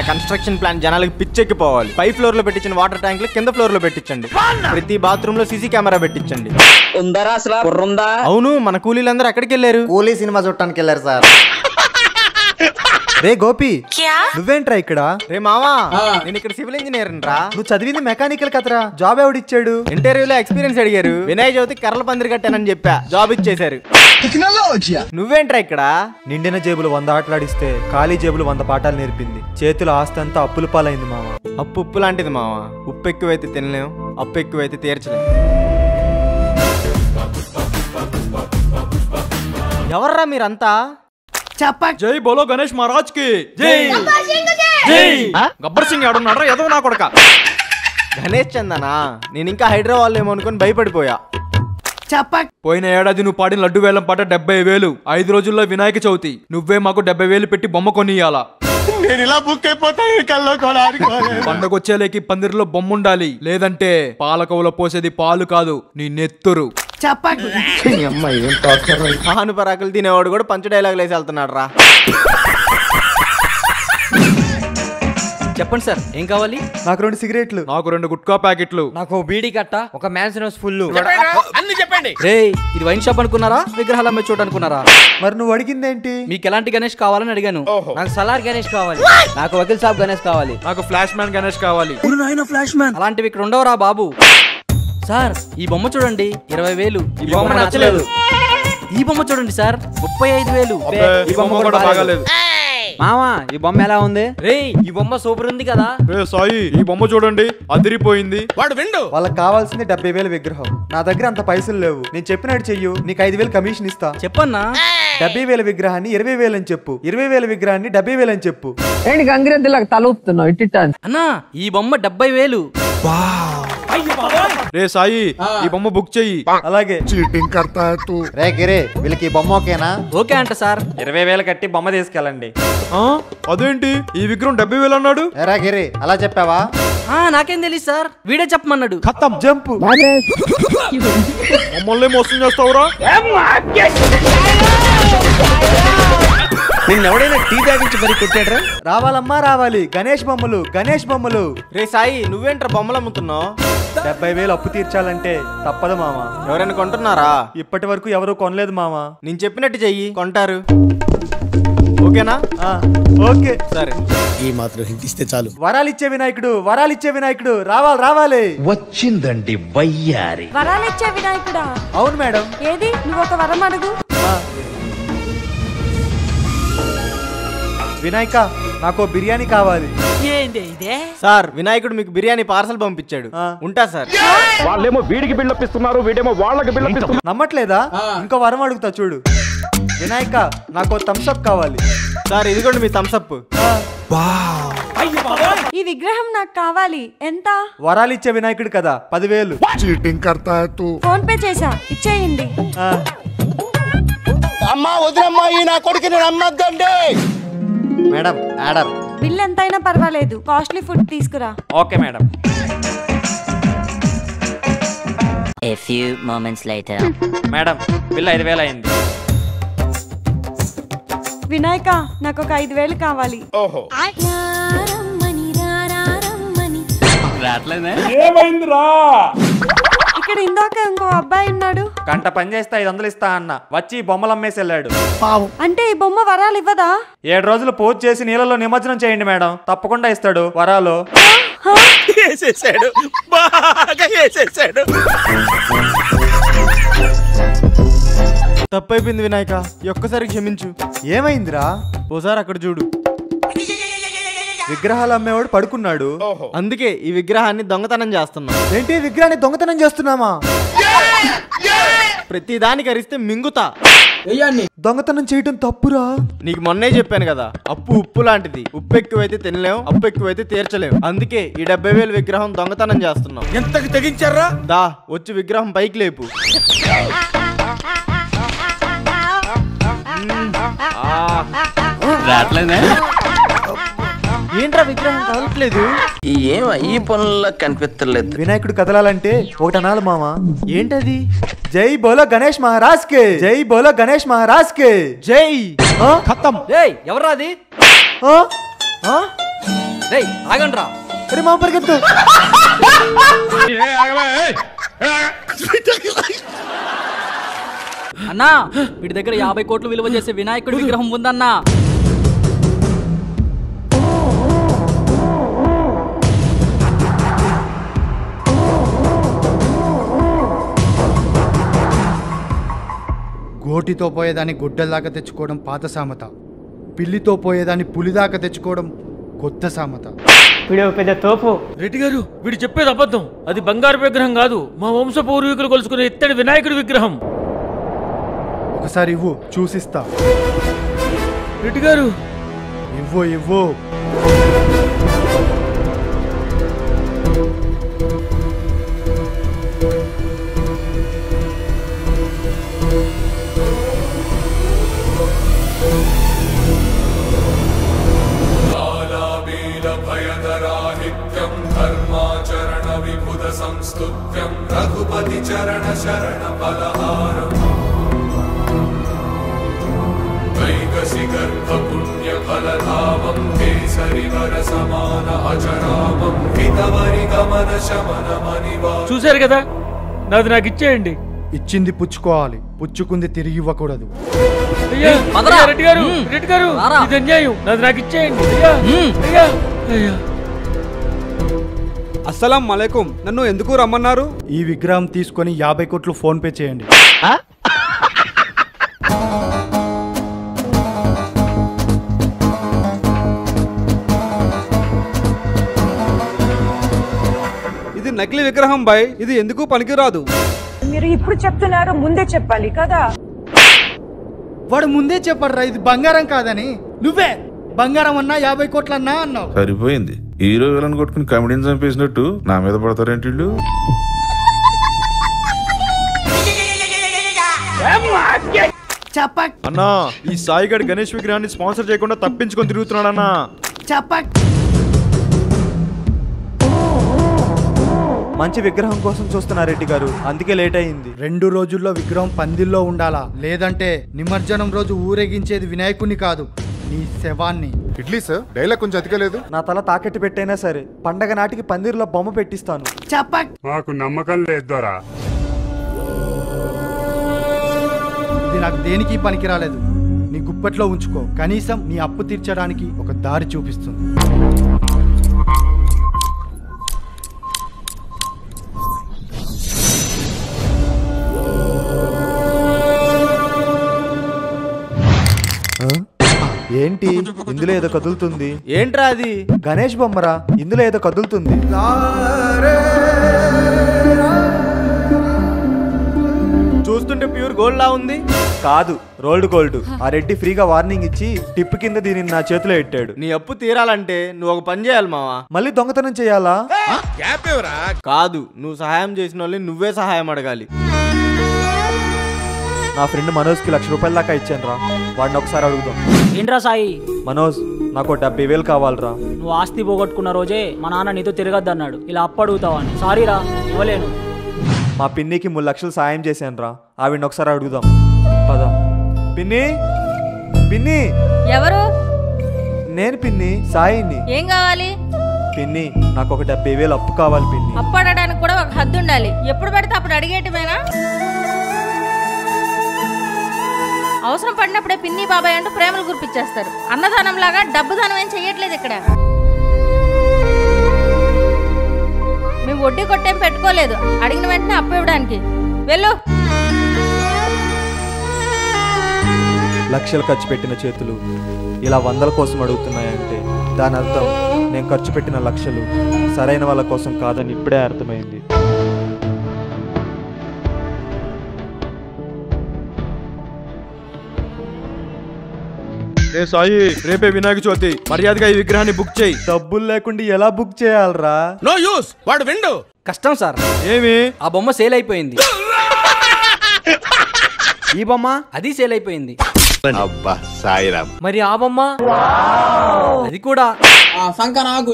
Construction plan జనాలకి పిచ్చెక్కిపోవాలి. పై floor లో పెట్టించిన వాటర్ ట్యాంక్ కింద ఫ్లోర్ లో పెట్టించండి. ప్రతి బాత్రూమ్ లో సీసీ కెమెరా పెట్టించండి. అవును, మన కూలీలందరూ ఎక్కడికి వెళ్ళారు? కూలీ సినిమా చూడటానికి వెళ్ళారు సార్. రే గోపి, నువ్వేంట్రా ఇక్కడ? రే మావా, నేను ఇక్కడ సివిల్ ఇంజనీర్ రా. నువ్వు చదివింది మెకానికల్ కదరా, జాబ్ ఎవడిచ్చాడు? ఇంటర్వ్యూలో ఎక్స్పీరియన్స్ అడిగారు. వినాయక చవితి కర్రల పందిరి కట్టానని చెప్పా, జాబ్ ఇచ్చేశారు. నువ్వేంట్రా ఇక్కడ? నిండిన జేబులు 100 ఆటలాడిస్తే ఖాళీ జేబులు 100 పాఠాలు నేర్పింది. చేతుల ఆస్తి అంతా అప్పుల పాలైంది మామ. అప్పు ఉప్పు లాంటిది మావా. ఉప్పు ఎక్కువైతే తినలేం, అప్పు ఎక్కువైతే తీర్చలేం. ఎవర్రా మీరంతా? జై బోలో గణేష్ మహారాజ్ కి జై. జై గబ్బర్ సింగ్ ఆడున్నారా ఏదో నా కొడక. గణేష్ చందనా? నేను ఇంకా హైదరాబాద్ ఏమో అనుకుని భయపడిపోయా. పోయిన ఏడాది నువ్వు పాడిన లడ్డు వేలం పాట 70,000. 5 రోజుల్లో వినాయక చవితి. నువ్వే మాకు 70,000 పెట్టి బొమ్మ కొనియాలా? పండగొచ్చేలేకి పందిరిలో బొమ్మ ఉండాలి, లేదంటే పాలకవులో పోసేది పాలు కాదు, నీ నెత్తురు. మహానుపరాకులు తినేవాడు కూడా పంచ డైలాగులు వేసి వెళ్తున్నాడు రా. చెప్పండి సార్, ఏం కావాలి? నాకు 2 సిగరెట్లు. నాకు 2 గుట్కా ప్యాకెట్లు. నాకు బీడీ కట్ట, ఒక మ్యాన్సినోస్ ఫుల్. అన్ని చెప్పండి. రే, ఇది వైన్ షాప్ అనుకున్నారా, విగ్రహాలు అమ్మే చోటు అనుకున్నారా? మరి నువ్వు అడిగిందేంటి? మీకు ఎలాంటి గణేష్ కావాలని అడిగాను. నాకు సలార్ గణేష్ కావాలి, నాకు వకీల్ సాబ్ గణేష్ కావాలి, నాకు ఫ్లాష్ మ్యాన్ గణేష్ కావాలి. అలాంటివి ఇక్కడ ఉండవురా బాబు. సార్, ఈ బొమ్మ చూడండి, 20,000. ఈ బొమ్మ నచ్చలేదు. ఈ బొమ్మ చూడండి సార్, 35,000. ఈ బొమ్మ కూడా బాగాలేదు. మామా, ఈ బొమ్మ ఎలా ఉంది? రే, ఈ బొమ్మ సూపర్ ఉంది కదా. రే సాయి, ఈ బొమ్మ చూడండి, అదిరిపోయింది. వాడు విండు. వాళ్ళకి కావాల్సింది 70,000 విగ్రహం. నా దగ్గర అంత పైసలు లేవు. నేను చెప్పినట్టు చెయ్యు, నీకు 5,000 కమిషన్ ఇస్తా. చెప్పన్నా. 70,000 విగ్రహాన్ని 20,000 అని చెప్పు, 20,000 విగ్రహాన్ని 70,000 అని చెప్పు. ఏంటి గంగిరెద్దులకు తల ఊపుతున్నావు ఇట్ట? అన్నా, ఈ బొమ్మ 70,000. రే సాయి, ఈ బొమ్మ బుక్ చెయ్యి. అలాగే. చీటింగ్ కర్తా తూ. రే గిరే, వీళ్ళకి ఈ బొమ్మ ఓకేనా? ఓకే అంట సార్. 20,000 కట్టి బొమ్మ తీసుకెళ్ళండి. అదేంటి ఈ విగ్రహం 70,000 అన్నాడు? ఎరా గిరే, అలా చెప్పావా? నాకేం తెలియదు సార్, వీడే చెప్పమన్నాడు. ఖతం జంపు. మమ్మల్ని మోసం చేస్తావురా? నిన్నెవడైనా టీ తాగించి మరి కొట్టాడ్రా? రావాలమ్మా రావాలి, గణేష్ బొమ్మలు, గణేష్ బొమ్మలు. రే సాయి, నువ్వేంట్రా బొమ్మలు అమ్ముతున్నావు? 70,000 అప్పు తీర్చాలంటే తప్పదు మామ. ఎవరైనా కొంటున్నారా? ఇప్పటి వరకు ఎవరు కొనలేదు మామ. నేను చెప్పినట్టు చెయ్యి, కొంటారు. ఓకేనా? ఓకే సరే. ఈ మాత్రం హింటిస్తే చాలు. వరాలిచ్చే వినాయకుడు, వరాలిచ్చే వినాయకుడు రావాలి రావాలి. వచ్చిందండి వయ్యారి. వరాలిచ్చే వినాయకుడా? అవును మేడం. ఏది, నువ్వు ఒక వరం అడుగు. వినాయక, నాకు బిర్యానీ కావాలి. ఏంది ఇదే? సార్, వినాయకుడు మీకు బిర్యానీ పార్సల్ పంపించాడు. ఉంటా సార్. వాళ్ళేమో వీడికి బిల్లపిస్తున్నారు, వీడేమో వాళ్ళకి బిల్లపిస్తున్నారు. నమ్మట్లేదా? ఇంకో వరం అడుగుతా చూడు. వినాయక, నాకు థమ్స్అప్ కావాలి. సార్, ఇదిగోండి మీ థమ్స్అప్. ఈ విగ్రహం నాకు కావాలి. ఎంత? వరాలిచ్చే వినాయకుడు కదా, 10,000. చీటింగ్ కర్తా తూ. ఫోన్ పే చేసా, ఇచ్చేయండి. అమ్మా వదిలమ్మా, ఈ నా కొడుకుని నమ్మద్దండి. Madam, order. బిల్ ఎంతైనా పర్వాలేదు, కాస్ట్లీ ఫుడ్ తీసుకురా. Okay madam. A few moments later. Madam, bill 5,000 అయింది. వినాయక, నాకు ఒక 5,000 కావాలి. ఓహో, ఇక్కడ ఇందాక ఇంకో అబ్బాయి ఉన్నాడు. గంట పని చేస్తే 500 ఇస్తా అన్న, వచ్చి బొమ్మలు అమ్మేసి వెళ్ళాడు. అంటే ఈ బొమ్మ వరాలు ఇవ్వదా? 7 రోజులు పూజ చేసి నీళ్ళలో నిమజ్జనం చేయండి మేడం, తప్పకుండా ఇస్తాడు వరాలు. వేసేసాడు, బాగా వేసేసాడు. తప్పైపోయింది వినాయక, ఒక్కసారి క్షమించు. ఏమైందిరా? ఓసారి అక్కడ చూడు. విగ్రహాలు అమ్మేవాడు పడుకున్నాడు. అందుకే ఈ విగ్రహాన్ని దొంగతనం చేస్తున్నాం. ఏంటి, విగ్రహాన్ని దొంగతనం చేస్తున్నామా? ప్రతి దానికి అరిస్తే మింగుతా. దొంగతనం చేయటం తప్పురా. నీకు మొన్నే చెప్పాను కదా, అప్పు ఉప్పు లాంటిది. ఉప్పు ఎక్కువైతే తినలేం, అప్పు ఎక్కువైతే తీర్చలేం. అందుకే ఈ 70,000 విగ్రహం దొంగతనం చేస్తున్నాం. ఎంతకి తెగించారా? దా, వచ్చి విగ్రహం పైకి లేపు. ఏంట్రా విగ్రహం కదలట్లేదు? ఈ పనుల్లో కనిపించలేదు. వినాయకుడు కదలాలంటే ఒకటి అనాలి మామ. ఏంటది? జై బోలో గణేష్ మహారాజ్ కే, జై బోలో గణేష్ మహారాజ్ కే జై. ఖతం. ఎవరా అది? రేయ్ ఆగండ్రా. మా పరిగెత్తు. అన్నా వీడి దగ్గర 50 కోట్లు విలువ చేసే వినాయకుడి విగ్రహం ఉందన్నా. గోటితో పోయేదాన్ని గుడ్డల్దాకా తెచ్చుకోవడం పాత సామెత, పిల్లితో పోయేదాన్ని పులిదాకా తెచ్చుకోవడం కొత్త సామెత. పెద్ద తోపు. రెడ్డి గారు వీడు చెప్పేది అబద్ధం. అది బంగారు విగ్రహం కాదు, మా వంశ పూర్వీకులు కొలుసుకునే ఇత్తడి వినాయకుడి విగ్రహం. ఒకసారి ఇవ్వు, చూసిస్తా. రెడ్డి గారు ఇవ్వు ఇవ్వు. సంస్తుత్యం రఘుపతి చరణ శరణ పలహారం వైకసి గర్భ పుణ్య ఫలధామం కేసరి వర సమాన అజరామం హితవరి గమన శమన మనివా. చూశారు కదా, నాది నాకు ఇచ్చేయండి. ఇచ్చింది పుచ్చుకోవాలి, పుచ్చుకుంది తిరిగి ఇవ్వకూడదు. రెడ్డి గారు రెడ్డి గారు ఇది అన్యాయం, నాది నాకు ఇచ్చేయండి. అస్సలాం మలైకుం. నన్ను ఎందుకు రమ్మన్నారు? ఈ విగ్రహం తీసుకొని 50 కోట్లు ఫోన్ పే చేయండి. ఇది నకిలీ విగ్రహం బాయ్, ఇది ఎందుకు పనికిరాదు. మీరు ఇప్పుడు చెప్తున్నారు, ముందే చెప్పాలి కదా. వాడు ముందే చెప్పాడురా ఇది బంగారం కాదని. నువ్వే బంగారం అన్నా 50 కోట్లన్నా అన్నావు. సరిపోయింది. హీరో విలన్ కొట్టుకుని కమెడీని చంపేసినట్టు నా మీద పడతారేంటి వీళ్ళు? అన్నా ఈ సాయిగడ్ గణేష్ విగ్రహాన్ని స్పాన్సర్ చేయకుండా తప్పించుకొని తిరుగుతున్నాడన్నా. మంచి విగ్రహం కోసం చూస్తున్నా రెడ్డి గారు, అందుకే లేట్ అయింది. 2 రోజుల్లో విగ్రహం పందిల్లో ఉండాలా, లేదంటే నిమజ్జనం రోజు ఊరేగించేది వినాయకుడిని కాదు, నీ శవాన్ని. ఇడ్లీ సార్, డైలాగ్ కొంచెం అతికలేదు. నా తల తాకెట్టు పెట్టైనా సరే పండగ నాటికి పందిర్లో బొమ్మ పెట్టిస్తాను. మాకు నమ్మకం లేదురా. ఇది నాకు దేనికి పనికి రాలేదు, నీ గుప్పట్లో ఉంచుకో. కనీసం నీ అప్పు తీర్చడానికి ఒక దారి చూపిస్తుంది. ఏంటి ఇందులో ఏదో కదులుతుంది? ఏంట్రా అది? గణేష్ బొమ్మరా, ఇందులో ఏదో కదులుతుంది. చూస్తుంటే ప్యూర్ గోల్డ్ లా ఉంది. కాదు, రోల్డ్ గోల్డ్. ఆ రెడ్డి ఫ్రీగా వార్నింగ్ ఇచ్చి టిప్ కింద దీనిని నా చేతిలో పెట్టాడు. నీ అప్పు తీరాలంటే నువ్వు ఒక పని చేయాలి మావా. మళ్ళీ దొంగతనం చేయాలా? కాదు, నువ్వు సహాయం చేసిన వాళ్ళని నువ్వే సహాయం అడగాలి. నా ఫ్రెండ్ మనోజ్కి 1,00,000 రూపాయల దాకా ఇచ్చాను రా, వాడిని ఒకసారి అడుగుదాం. ఏంట్రా సాయి? మనోజ్, నాకు 70,000 కావాలరా. నువ్వు ఆస్తి పోగొట్టుకున్న రోజే మా నాన్న నీతో తిరగద్దన్నాడు, ఇలా అప్పు అడుగుతావని. సారీరా, ఇవ్వలేను. మా పిన్నికి 3 లక్షలు సాయం చేశాను రా, ఆవిడని ఒకసారి అడుగుదాం పద. పిన్ని, పిన్ని. ఎవరు? నేను పిన్ని, సాయిని. ఏం కావాలి? పిన్ని, నాకు ఒక 70,000 అప్పు కావాలి పిన్ని. అప్పు అడగడానికి కూడా ఒక హద్దు ఉండాలి. ఎప్పుడు పడితే అప్పుడు అడిగేటమేనా? అవసరం పడినప్పుడే పిన్ని బాబాయ్ అంటూ ప్రేమలు గుర్పించేస్తారు. అన్నదానం లాగా డబ్బు దానం ఏం చెయ్యట్లేదు ఇక్కడ. మేము వడ్డీ కొట్టేం పెట్టుకోలేదు, అడిగిన వెంటనే అప్పు ఇవ్వడానికి. వెళ్ళు. లక్షలు ఖర్చు పెట్టిన చేతులు ఇలా 100ల కోసం అడుగుతున్నాయంటే దాని అర్థం నేను ఖర్చు పెట్టిన లక్షలు సరైన వాళ్ళ కోసం కాదని ఇప్పుడే అర్థమైంది. సాయి, రేపే వినాయక చవితి, మర్యాదగా ఈ విగ్రహాన్ని బుక్ చేయి. డబ్బులు లేకుండా ఎలా బుక్ చేయాలరా? నో యూస్, వాడు విండు. కష్టం సార్. ఏమి? ఆ బొమ్మ సేల్ అయిపోయింది. ఈ బొమ్మ అది సేల్ అయిపోయింది. అబ్బా సాయిరామ్. మరి ఆ బొమ్మ అది కూడా.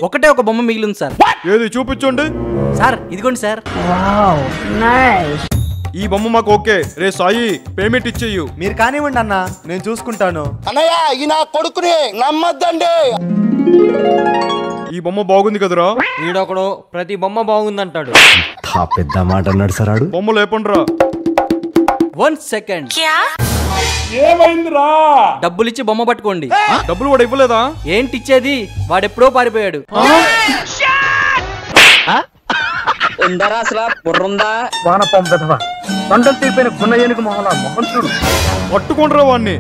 ఒకటే ఒక బొమ్మ మిగిలింది సార్. ఏది చూపించండి సార్. ఇదిగోండి సార్. ఈ బొమ్మ మాకు ఓకే. రే సాయి, పేమెంట్ ఇచ్చేయు. మీరు కానివ్వండి అన్న, నేను చూసుకుంటాను. అన్నయ్య, ఈ నా కొడుకుని నమ్మద్దండి. ఈ బొమ్మ బాగుంది కదరా. వీడొకడు ప్రతి బొమ్మ బాగుందంటాడు. పెద్ద మాట అన్నాడు సరాడు. బొమ్మ లేపండ్రా. 1 సెకండ్. ఏమైందిరా? డబ్బులిచ్చి బొమ్మ పట్టుకోండి. డబ్బులు కూడా ఇవ్వలేదా? ఏంటి ఇచ్చేది? వాడెప్పుడో పారిపోయాడు. ఉందరా అసలు బుర్రుందా? వానపాం వెధవ తొండలు తీపిన గున్న ఏనుగు మొహల మొహం చూడు. పట్టుకుంటారా వాడిని.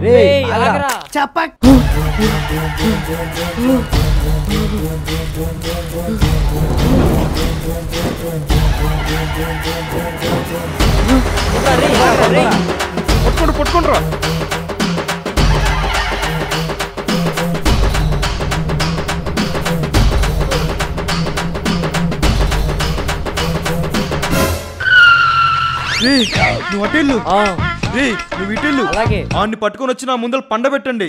పట్టుకుంటారా. నువ్వు అటెళ్ళు. నువ్వు ఇటెళ్ళు. అలాగే. ఆన్ని పట్టుకొని వచ్చి నా ముందర పండ పెట్టండి.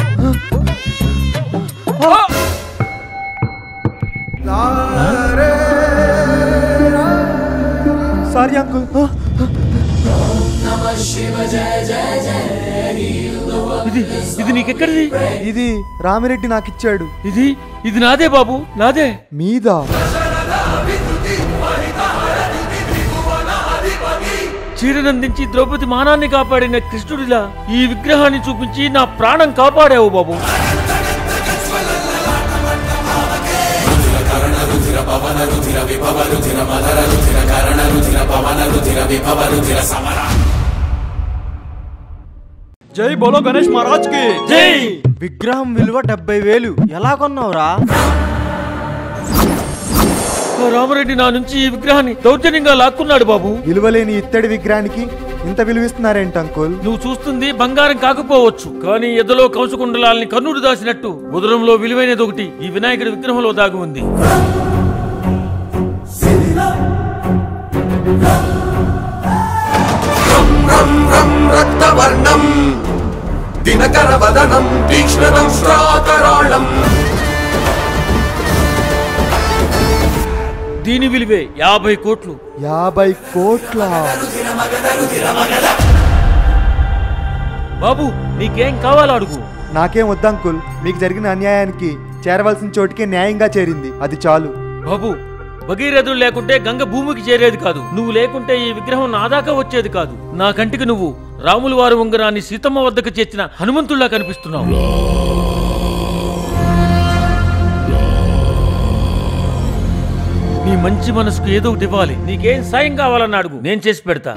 Sorry uncle. ఇది నీకెక్కడిది? ఇది రామిరెడ్డి నాకు ఇచ్చాడు. ఇది నాదే బాబు, నాదే. మీదా? చీరనందించి ద్రౌపది మానాన్ని కాపాడిన కృష్ణుడిలా ఈ విగ్రహాన్ని చూపించి నా ప్రాణం కాపాడావు బాబు. జై బోలో గణేష్ మహారాజ్ కి జై. విగ్రహం విలువ 70,000. ఎలా కొన్నావురా? రామరెడ్డి నా నుంచి ఈ విగ్రహాన్ని దౌర్జన్యంగా లాక్కున్నాడు బాబు. విలువలేని ఇత్తడి విగ్రహానికి ఇంత విలువిస్తున్నారేంటి అంకుల్? నువ్వు చూస్తుంది బంగారం కాకపోవచ్చు, కానీ ఎదలో కౌశకుండలాల్ని కన్నుడు దాచినట్టు ఉదరంలో విలువైనది ఒకటి ఈ వినాయకుడి విగ్రహంలో దాగి ఉంది. రక్తవర్ణం దినకర వదనం తీక్ష్ణం శ్రాకరాళం. దీని విలువే 50 కోట్లు. 50 కోట్ల? బాబు నీకేం కావాలో అడుగు. నాకేం వద్దంకుల్. మీకు జరిగిన అన్యాయానికి చేరవలసిన చోటికే న్యాయంగా చేరింది, అది చాలు. బాబు భగీరథుడు లేకుంటే గంగ భూమికి చేరేది కాదు. నువ్వు లేకుంటే ఈ విగ్రహం నా దాకా వచ్చేది కాదు. నా కంటికి నువ్వు రాముల వారి ఉంగరాన్ని సీతమ్మ వద్దకు చేర్చిన హనుమంతుల్లా కనిపిస్తున్నావు. నీ మంచి మనసుకు ఏదో ఒకటి ఇవ్వాలి. నీకేం సాయం కావాలన్న అడుగు, నేను చేసి పెడతా.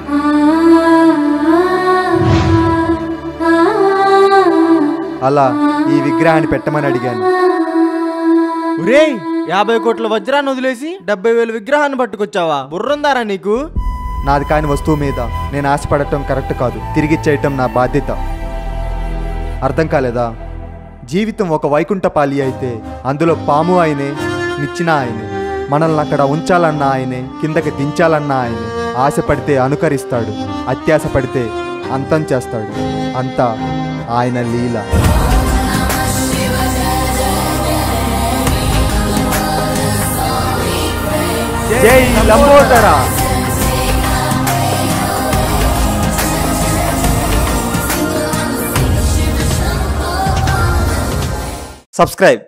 అలా ఈ విగ్రహాన్ని పెట్టమని అడిగాను. 50 కోట్ల వజ్రాన్ని వదిలేసి 70,000 విగ్రహాన్ని పట్టుకొచ్చావా? బుర్రుందారా నీకు? నాది కాని వస్తువు మీద నేను ఆశపడటం కరెక్ట్ కాదు. తిరిగిచ్చేయటం నా బాధ్యత. అర్థం కాలేదా? జీవితం ఒక వైకుంఠపాలి అయితే అందులో పాము ఆయనే, నిచ్చిన ఆయనే. మనల్ని అక్కడ ఉంచాలన్నా ఆయనే, కిందకి దించాలన్నా ఆయనే. ఆశపడితే అనుకరిస్తాడు, అత్యాశ పడితే అంతం చేస్తాడు. అంతా ఆయన లీల. జై లంబోదరా. సబ్స్క్రైబ్.